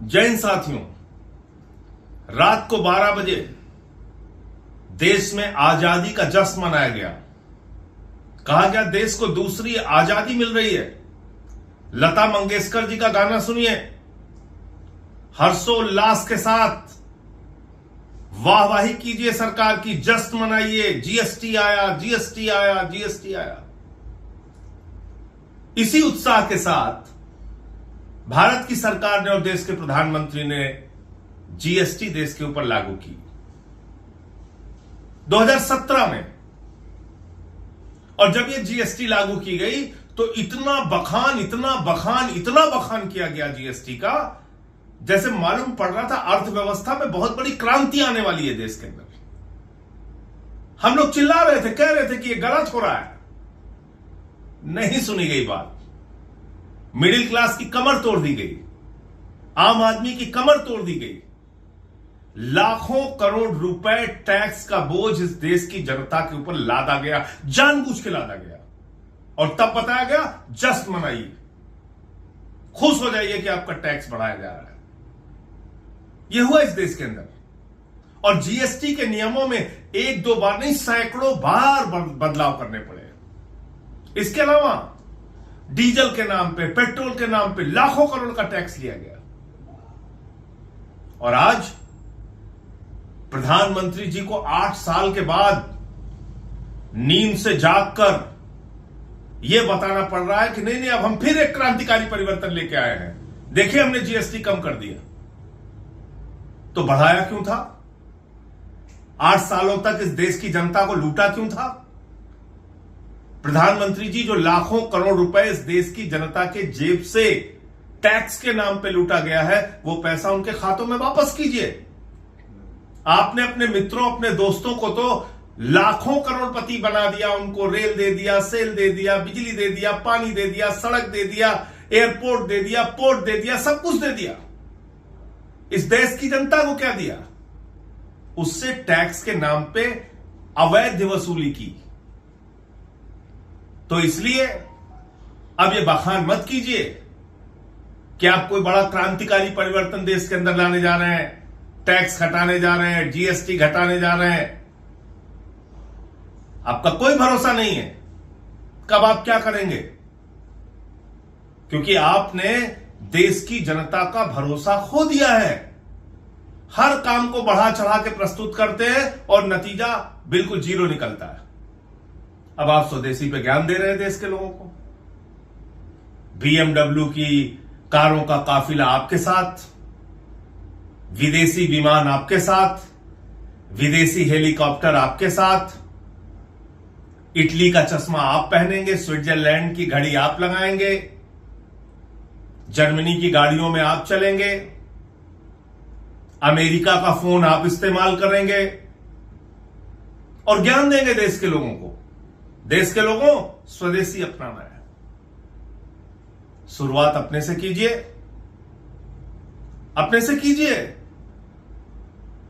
जय हिंद साथियों, रात को 12 बजे देश में आजादी का जश्न मनाया गया। कहा गया देश को दूसरी आजादी मिल रही है। लता मंगेशकर जी का गाना सुनिए, हर्षोल्लास के साथ वाहवाही कीजिए सरकार की, जश्न मनाइए, जीएसटी आया, जीएसटी आया, जीएसटी आया। इसी उत्साह के साथ भारत की सरकार ने और देश के प्रधानमंत्री ने जीएसटी देश के ऊपर लागू की 2017 में। और जब ये जीएसटी लागू की गई तो इतना बखान किया गया जीएसटी का, जैसे मालूम पड़ रहा था अर्थव्यवस्था में बहुत बड़ी क्रांति आने वाली है देश के अंदर। हम लोग चिल्ला रहे थे, कह रहे थे कि ये गलत हो रहा है। नहीं सुनी गई बात। मिडिल क्लास की कमर तोड़ दी गई, आम आदमी की कमर तोड़ दी गई। लाखों करोड़ रुपए टैक्स का बोझ इस देश की जनता के ऊपर लादा गया, जानबूझ के लादा गया। और तब बताया गया जश्न मनाइए, खुश हो जाइए कि आपका टैक्स बढ़ाया जा रहा है। यह हुआ इस देश के अंदर। और जीएसटी के नियमों में एक दो बार नहीं, सैकड़ों बार बदलाव करने पड़े। इसके अलावा डीजल के नाम पे, पेट्रोल के नाम पे लाखों करोड़ का टैक्स लिया गया। और आज प्रधानमंत्री जी को 8 साल के बाद नींद से जागकर यह बताना पड़ रहा है कि नहीं नहीं, अब हम फिर एक क्रांतिकारी परिवर्तन लेके आए हैं। देखिए, हमने जीएसटी कम कर दिया। तो बढ़ाया क्यों था? 8 सालों तक इस देश की जनता को लूटा क्यों था? प्रधानमंत्री जी, जो लाखों करोड़ रुपए इस देश की जनता के जेब से टैक्स के नाम पे लूटा गया है, वो पैसा उनके खातों में वापस कीजिए। आपने अपने मित्रों, अपने दोस्तों को तो लाखों करोड़पति बना दिया, उनको रेल दे दिया, सेल दे दिया, बिजली दे दिया, पानी दे दिया, सड़क दे दिया, एयरपोर्ट दे दिया, पोर्ट दे दिया, सब कुछ दे दिया। इस देश की जनता को क्या दिया? उससे टैक्स के नाम पे अवैध वसूली की। तो इसलिए अब ये बखान मत कीजिए कि आप कोई बड़ा क्रांतिकारी परिवर्तन देश के अंदर लाने जा रहे हैं, टैक्स घटाने जा रहे हैं, जीएसटी घटाने जा रहे हैं। आपका कोई भरोसा नहीं है कब आप क्या करेंगे, क्योंकि आपने देश की जनता का भरोसा खो दिया है। हर काम को बढ़ा चढ़ा के प्रस्तुत करते हैं और नतीजा बिल्कुल जीरो निकलता है। अब आप स्वदेशी पे ज्ञान दे रहे हैं देश के लोगों को। बीएमडब्ल्यू की कारों का काफिला आपके साथ, विदेशी विमान आपके साथ, विदेशी हेलीकॉप्टर आपके साथ, इटली का चश्मा आप पहनेंगे, स्विट्जरलैंड की घड़ी आप लगाएंगे, जर्मनी की गाड़ियों में आप चलेंगे, अमेरिका का फोन आप इस्तेमाल करेंगे और ज्ञान देंगे देश के लोगों को। देश के लोगों, स्वदेशी अपनाना है। शुरुआत अपने से कीजिए, अपने से कीजिए।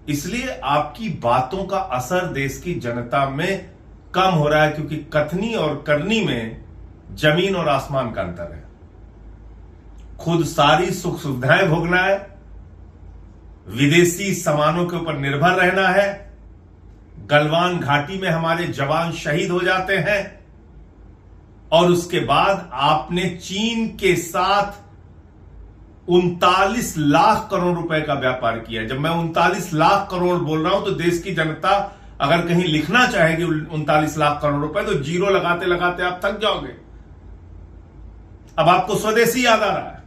इसलिए आपकी बातों का असर देश की जनता में कम हो रहा है, क्योंकि कथनी और करनी में जमीन और आसमान का अंतर है। खुद सारी सुख सुविधाएं भोगना है, विदेशी सामानों के ऊपर निर्भर रहना है। गलवान घाटी में हमारे जवान शहीद हो जाते हैं और उसके बाद आपने चीन के साथ 39 लाख करोड़ रुपए का व्यापार किया। जब मैं 39 लाख करोड़ बोल रहा हूं तो देश की जनता अगर कहीं लिखना चाहेगी 39 लाख करोड़ रुपए, तो जीरो लगाते लगाते आप थक जाओगे। अब आपको स्वदेशी याद आ रहा है।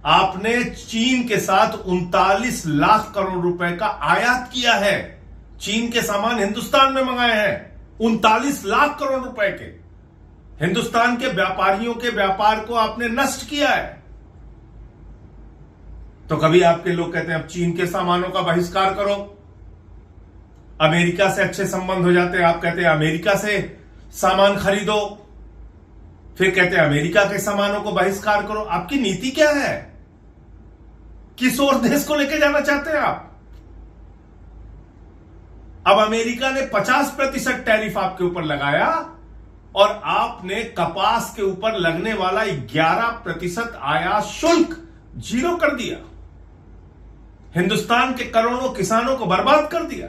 आपने चीन के साथ 39 लाख करोड़ रुपए का आयात किया है। चीन के सामान हिंदुस्तान में मंगाए हैं 39 लाख करोड़ रुपए के। हिंदुस्तान के व्यापारियों के व्यापार को आपने नष्ट किया है। तो कभी आपके लोग कहते हैं अब चीन के सामानों का बहिष्कार करो, अमेरिका से अच्छे संबंध हो जाते हैं, आप कहते हैं अमेरिका से सामान खरीदो, फिर कहते हैं अमेरिका के सामानों को बहिष्कार करो। आपकी नीति क्या है? किस ओर देश को लेकर जाना चाहते हैं आप? अब अमेरिका ने 50% टैरिफ आपके ऊपर लगाया और आपने कपास के ऊपर लगने वाला 11% आयात शुल्क जीरो कर दिया, हिंदुस्तान के करोड़ों किसानों को बर्बाद कर दिया।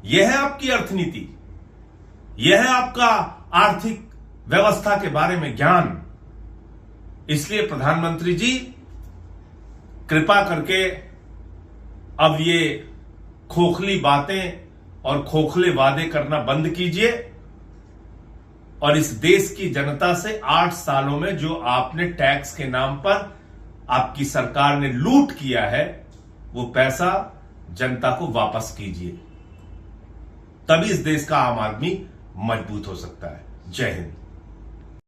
यह है आपकी अर्थनीति, यह है आपका आर्थिक व्यवस्था के बारे में ज्ञान। इसलिए प्रधानमंत्री जी, कृपा करके अब ये खोखली बातें और खोखले वादे करना बंद कीजिए और इस देश की जनता से 8 सालों में जो आपने टैक्स के नाम पर आपकी सरकार ने लूट किया है, वो पैसा जनता को वापस कीजिए। तभी इस देश का आम आदमी मजबूत हो सकता है। जय हिंद।